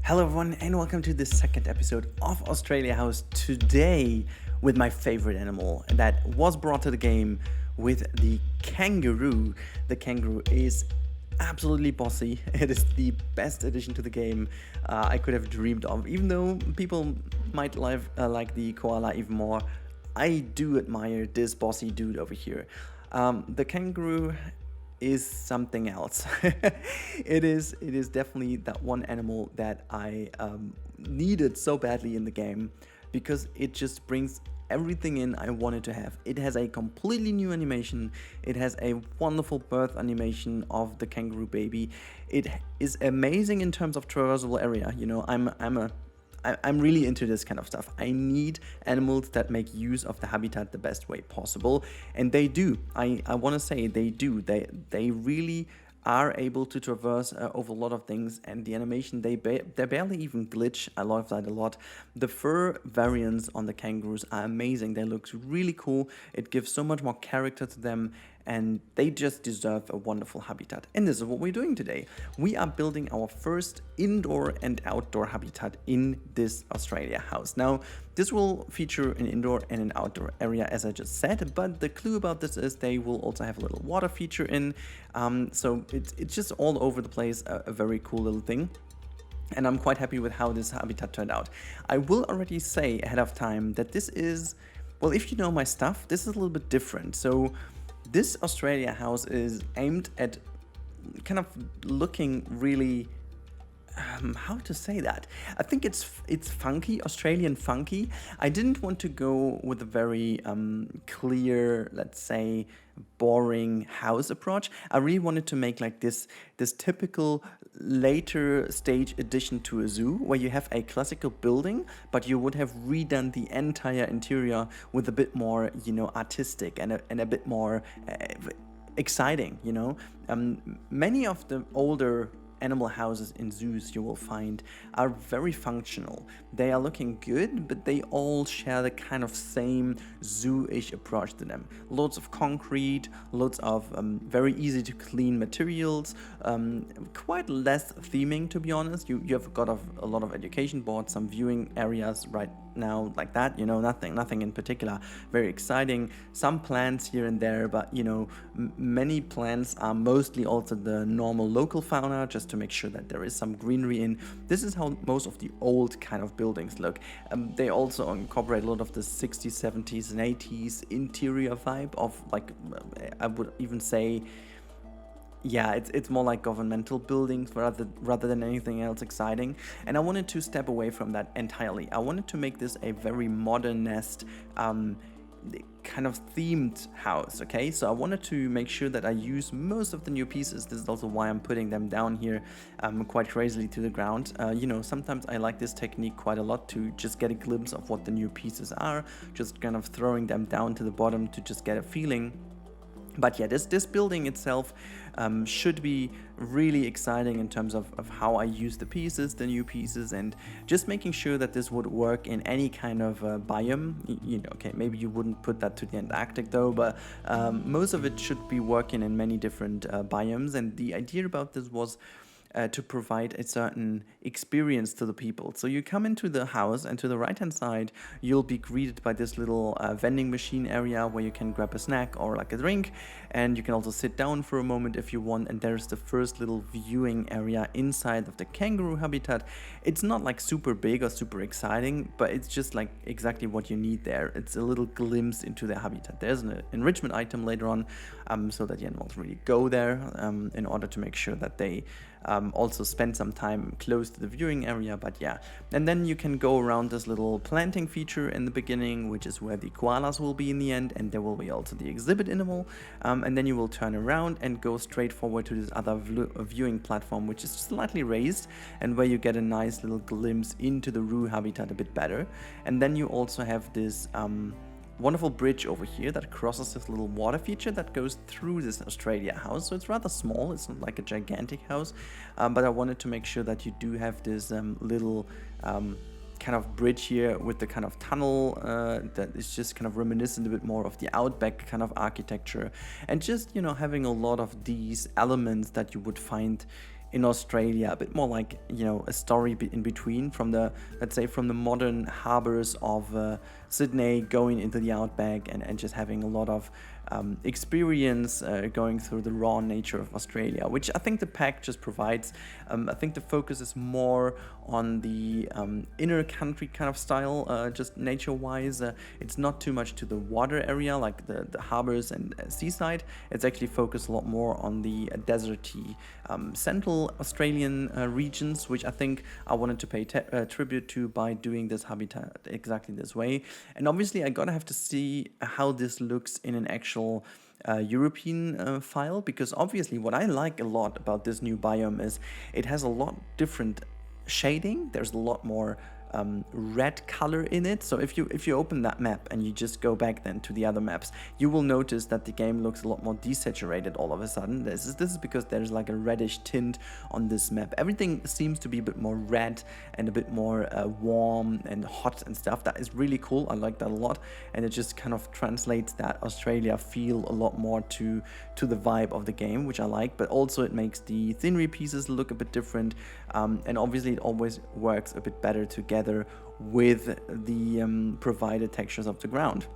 Hello everyone and welcome to the second episode of Australia House. Today with my favorite animal that was brought to the game with the kangaroo. The kangaroo is absolutely bossy. It is the best addition to the game I could have dreamed of. Even though people might like the koala even more, I do admire this bossy dude over here. The kangaroo is something else. It is definitely that one animal that I needed so badly in the game because it just brings everything in I wanted to have. It has a completely new animation. It has a wonderful birth animation of the kangaroo baby. It is amazing in terms of traversable area. You know, I'm really into this kind of stuff. I need animals that make use of the habitat the best way possible, and they do. I want to say they do. They really are able to traverse over a lot of things, and the animation they barely even glitch. I love that a lot. The fur variants on the kangaroos are amazing. They look really cool. It gives so much more character to them, and they just deserve a wonderful habitat. And this is what we're doing today. We are building our first indoor and outdoor habitat in this Australia house. Now, this will feature an indoor and an outdoor area, as I just said, but the clue about this is they will also have a little water feature in. So it's just all over the place, a very cool little thing. And I'm quite happy with how this habitat turned out. I will already say ahead of time that this is, well, if you know my stuff, this is a little bit different. So this Australia house is aimed at kind of looking really, how to say that? I think it's funky, Australian funky. I didn't want to go with a very clear, let's say, boring house approach. I really wanted to make like this typical later stage addition to a zoo where you have a classical building, but you would have redone the entire interior with a bit more, you know, artistic and a bit more exciting, you know. Many of the older animal houses in zoos you will find are very functional. They are looking good, but they all share the kind of same zoo-ish approach to them. Lots of concrete, lots of very easy to clean materials, quite less theming, to be honest. You have got a lot of education boards, some viewing areas right now like that, you know, nothing in particular very exciting. Some plants here and there, but you know, many plants are mostly also the normal local fauna, just to make sure that there is some greenery in. This is how most of the old kind of buildings look. They also incorporate a lot of the 60s, 70s and 80s interior vibe of, like, I would even say, yeah, it's more like governmental buildings rather than anything else exciting. And I wanted to step away from that entirely. I wanted to make this a very modernist kind of themed house, okay? So I wanted to make sure that I use most of the new pieces. This is also why I'm putting them down here quite crazily to the ground. You know, sometimes I like this technique quite a lot to just get a glimpse of what the new pieces are, just kind of throwing them down to the bottom to just get a feeling. But yeah, this building itself should be really exciting in terms of how I use the pieces, the new pieces, and just making sure that this would work in any kind of biome. You know, okay, maybe you wouldn't put that to the Antarctic though, but most of it should be working in many different biomes. And the idea about this was to provide a certain experience to the people. So you come into the house, and to the right hand side you'll be greeted by this little vending machine area where you can grab a snack or like a drink, and you can also sit down for a moment if you want. And there's the first little viewing area inside of the kangaroo habitat. It's not like super big or super exciting, but it's just like exactly what you need there. It's a little glimpse into their habitat. There's an enrichment item later on, so that the animals really go there in order to make sure that they also spend some time close to the viewing area. But yeah, and then you can go around this little planting feature in the beginning, which is where the koalas will be in the end, and there will be also the exhibit animal, and then you will turn around and go straight forward to this other viewing platform, which is slightly raised, and where you get a nice little glimpse into the roo habitat a bit better. And then you also have this wonderful bridge over here that crosses this little water feature that goes through this Australia house. So it's rather small, it's not like a gigantic house, but I wanted to make sure that you do have this little kind of bridge here with the kind of tunnel that is just kind of reminiscent a bit more of the outback kind of architecture, and just, you know, having a lot of these elements that you would find in Australia, a bit more like, you know, a story in between from the, let's say, from the modern harbors of Sydney going into the outback, and just having a lot of experience going through the raw nature of Australia, which I think the pack just provides. I think the focus is more on the inner country kind of style, just nature-wise. It's not too much to the water area, like the harbors and seaside. It's actually focused a lot more on the deserty central Australian regions, which I think I wanted to pay tribute to by doing this habitat exactly this way. And obviously I gotta have to see how this looks in an actual European file, because obviously what I like a lot about this new biome is it has a lot different shading. There's a lot more red color in it. So if you open that map and you just go back then to the other maps, you will notice that the game looks a lot more desaturated all of a sudden. This is because there's like a reddish tint on this map. Everything seems to be a bit more red and a bit more warm and hot and stuff. That is really cool. I like that a lot, and it just kind of translates that Australia feel a lot more to the vibe of the game, which I like. But also it makes the scenery pieces look a bit different, and obviously it always works a bit better together with the provided textures of the ground.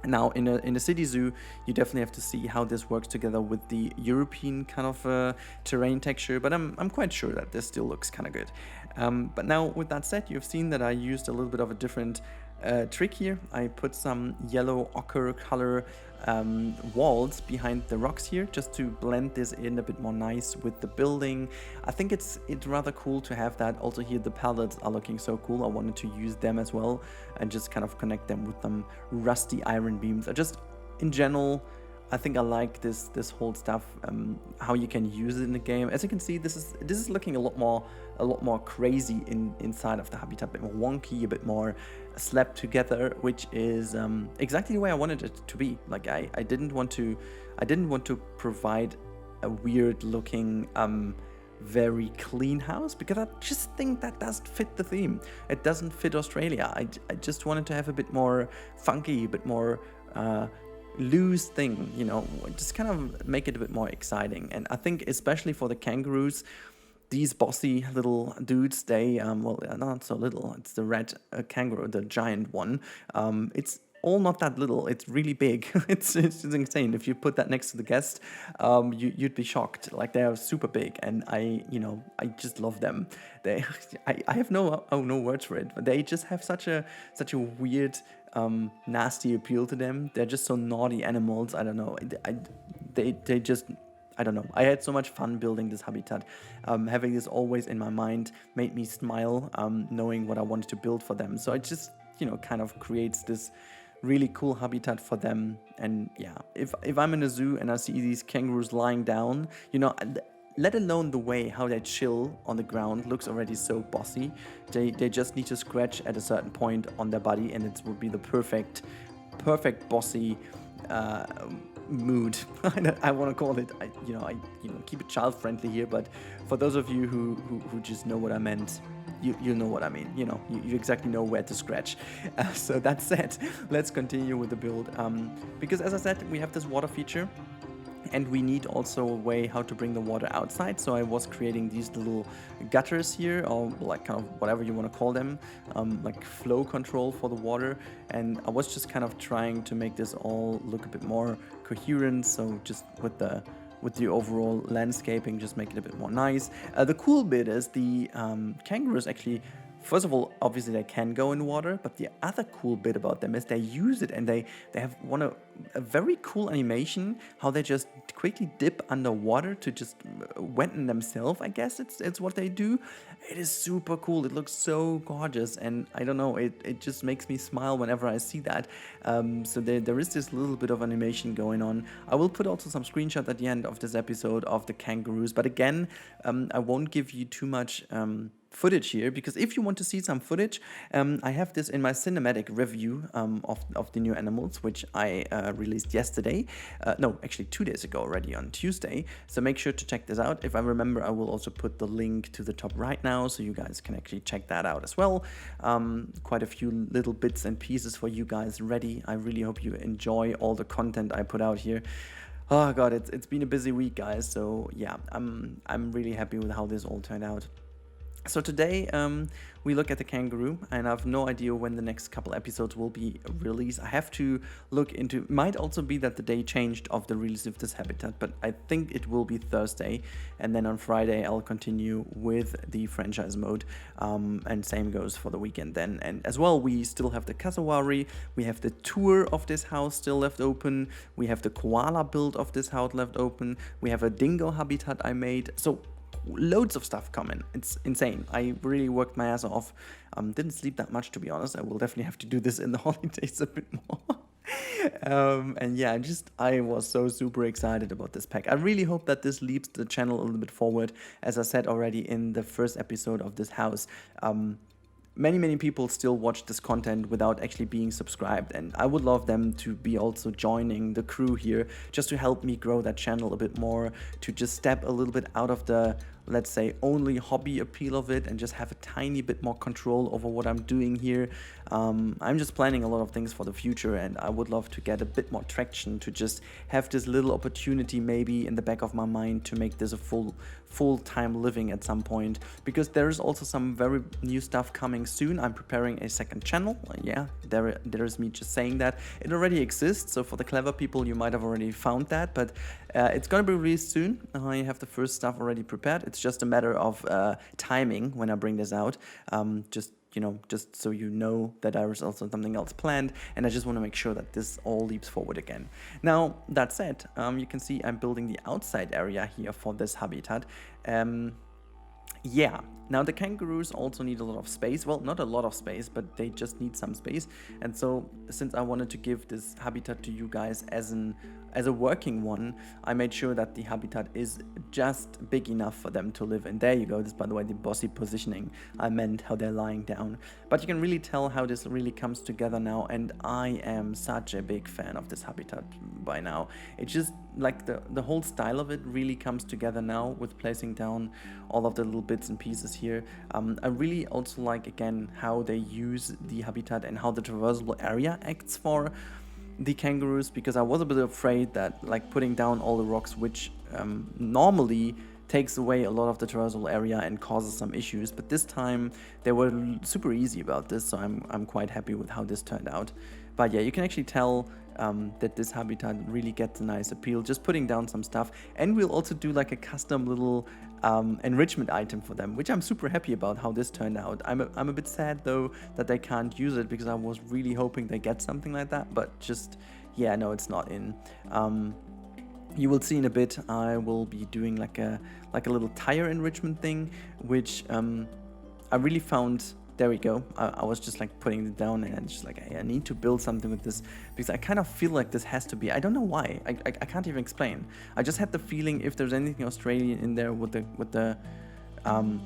Now in a city zoo, you definitely have to see how this works together with the European kind of terrain texture, but I'm quite sure that this still looks kind of good. But now with that said, you've seen that I used a little bit of a different trick here. I put some yellow ochre color walls behind the rocks here, just to blend this in a bit more nice with the building. I think it's rather cool to have that. Also here the pallets are looking so cool. I wanted to use them as well and just kind of connect them with some rusty iron beams. I just, in general, I think I like this whole stuff, how you can use it in the game. As you can see, this is looking a lot more crazy inside of the habitat, a bit more wonky, a bit more slapped together, which is exactly the way I wanted it to be. Like I didn't want to provide a weird looking very clean house, because I just think that doesn't fit the theme. It doesn't fit Australia. I just wanted to have a bit more funky, a bit more loose thing, you know, just kind of make it a bit more exciting. And I think especially for the kangaroos, these bossy little dudes, they well, they're not so little. It's the red kangaroo, the giant one. It's all not that little. It's really big. it's insane. If you put that next to the guest, you'd be shocked. Like, they are super big, and I just love them. I have no words for it. But they just have such a weird, nasty appeal to them. They're just so naughty animals. I don't know. They just, I don't know. I had so much fun building this habitat. Having this always in my mind made me smile, knowing what I wanted to build for them. So it just, kind of creates this really cool habitat for them. And yeah, if I'm in a zoo and I see these kangaroos lying down, let alone the way how they chill on the ground looks already so bossy. They just need to scratch at a certain point on their body, and it would be the perfect bossy mood. I want to call it. I keep it child friendly here, but for those of you who just know what I meant, you know what I mean. You exactly know where to scratch. So that said, let's continue with the build. Because as I said, we have this water feature, and we need also a way how to bring the water outside. So I was creating these little gutters here, or like kind of whatever you want to call them, like flow control for the water. And I was just kind of trying to make this all look a bit more coherent. So just with the overall landscaping, just make it a bit more nice. The cool bit is the kangaroos actually, first of all, obviously they can go in water, but the other cool bit about them is they use it, and they have a very cool animation how they just quickly dip underwater to just wetten themselves. I guess it's what they do. It is super cool. It looks so gorgeous, and I don't know, it just makes me smile whenever I see that. So there is this little bit of animation going on. I will put also some screenshots at the end of this episode of the kangaroos, but again, I won't give you too much footage here, because if you want to see some footage, I have this in my cinematic review of the new animals, which I released yesterday. No, actually 2 days ago already, on Tuesday. So make sure to check this out. If I remember, I will also put the link to the top right now, so you guys can actually check that out as well. Quite a few little bits and pieces for you guys ready. I really hope you enjoy all the content I put out here. Oh god, it's been a busy week, guys. So yeah, I'm really happy with how this all turned out. So today we look at the kangaroo, and I have no idea when the next couple episodes will be released. I have to look into. Might also be that the day changed of the release of this habitat, but I think it will be Thursday, and then on Friday I'll continue with the franchise mode, and same goes for the weekend then. And as well, we still have the cassowary, we have the tour of this house still left open, we have the koala build of this house left open, we have a dingo habitat I made. So loads of stuff coming. It's insane. I really worked my ass off. Didn't sleep that much, to be honest. I will definitely have to do this in the holidays a bit more. And yeah, I was so super excited about this pack. I really hope that this leaps the channel a little bit forward. As I said already in the first episode of this house, many people still watch this content without actually being subscribed, and I would love them to be also joining the crew here, just to help me grow that channel a bit more, to just step a little bit out of the, let's say, only hobby appeal of it and just have a tiny bit more control over what I'm doing here. I'm just planning a lot of things for the future, and I would love to get a bit more traction, to just have this little opportunity maybe in the back of my mind to make this a full-time living at some point, because there is also some very new stuff coming soon. I'm preparing a second channel. Yeah, there is me just saying that. It already exists, so for the clever people you might have already found that, but it's gonna be released soon. I have the first stuff already prepared. It's just a matter of timing when I bring this out. Just so you know that there is also something else planned, and I just want to make sure that this all leaps forward again. Now, that said, you can see I'm building the outside area here for this habitat. Yeah, now the kangaroos also need a lot of space. Well, not a lot of space, but they just need some space. And so, since I wanted to give this habitat to you guys as a working one, I made sure that the habitat is just big enough for them to live in. There you go. This is, by the way, the bossy positioning. I meant how they're lying down. But you can really tell how this really comes together now, and I am such a big fan of this habitat by now. It's just like the whole style of it really comes together now with placing down all of the little bits and pieces here. I really also like, again, how they use the habitat and how the traversable area acts for the kangaroos, because I was a bit afraid that, like, putting down all the rocks, which normally takes away a lot of the traversable area and causes some issues, but this time they were super easy about this, so I'm quite happy with how this turned out. But yeah, you can actually tell that this habitat really gets a nice appeal, just putting down some stuff. And we'll also do like a custom little enrichment item for them, which I'm super happy about how this turned out. I'm a bit sad though that they can't use it, because I was really hoping they get something like that, but just, yeah, no, it's not in. You will see in a bit, I will be doing like a little tire enrichment thing, which I really found. There we go. I was just like putting it down, and just like, hey, I need to build something with this, because I kind of feel like this has to be. I don't know why. I can't even explain. I just had the feeling if there's anything Australian in there with the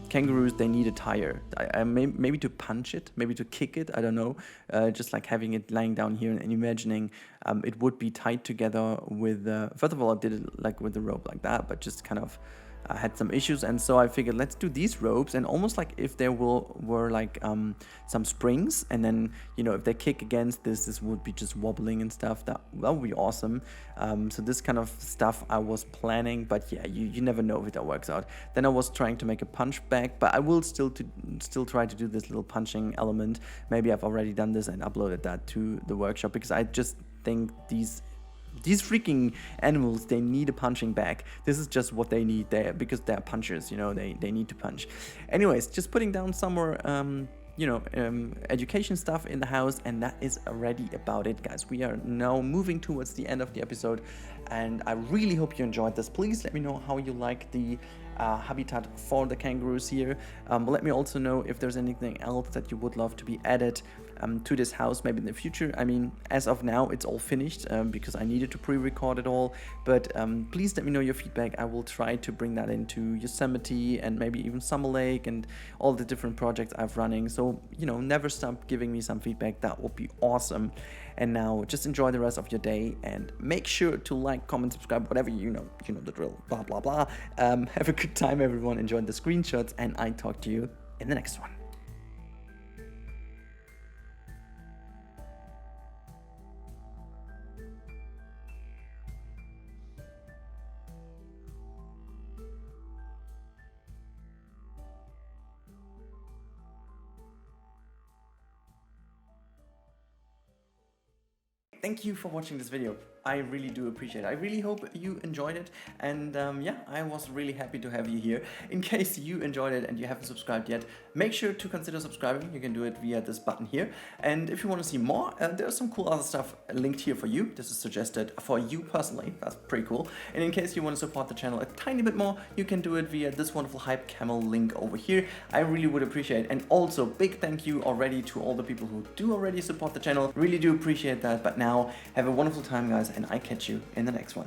kangaroos, they need a tire. Maybe to punch it, maybe to kick it. I don't know. Just like having it lying down here and imagining it would be tied together with. First of all, I did it like with the rope like that, but just kind of. I had some issues, and so I figured let's do these ropes, and almost like if there were like some springs, and then, you know, if they kick against this would be just wobbling and stuff. That would be awesome. So this kind of stuff I was planning, but yeah, you never know if that works out. Then I was trying to make a punch bag, but I will still try to do this little punching element. Maybe I've already done this and uploaded that to the workshop, because I just think these freaking animals, they need a punching bag. This is just what they need there, because they're punchers, you know, they need to punch. Anyways, just putting down some more education stuff in the house, and that is already about it, guys. We are now moving towards the end of the episode, and I really hope you enjoyed this. Please let me know how you like the habitat for the kangaroos here. Let me also know if there's anything else that you would love to be added to this house, maybe in the future. I mean, as of now, it's all finished because I needed to pre-record it all, but please let me know your feedback. I will try to bring that into Yosemite and maybe even Summer Lake and all the different projects I've running. So, you know, never stop giving me some feedback. That would be awesome. And now just enjoy the rest of your day, and make sure to like, comment, subscribe, whatever, you know the drill, blah blah blah. Have a good time, everyone. Enjoy the screenshots, and I talk to you in the next one. thank you for watching this video. I really do appreciate it. I really hope you enjoyed it, and yeah, I was really happy to have you here. In case you enjoyed it and you haven't subscribed yet, make sure to consider subscribing. You can do it via this button here, and if you want to see more, there's some cool other stuff linked here for you. This is suggested for you personally. That's pretty cool. And in case you want to support the channel a tiny bit more, you can do it via this wonderful Rennkamel link over here. I really would appreciate it. And also big thank you already to all the people who do already support the channel. Really do appreciate that. But now have a wonderful time, guys, and I catch you in the next one.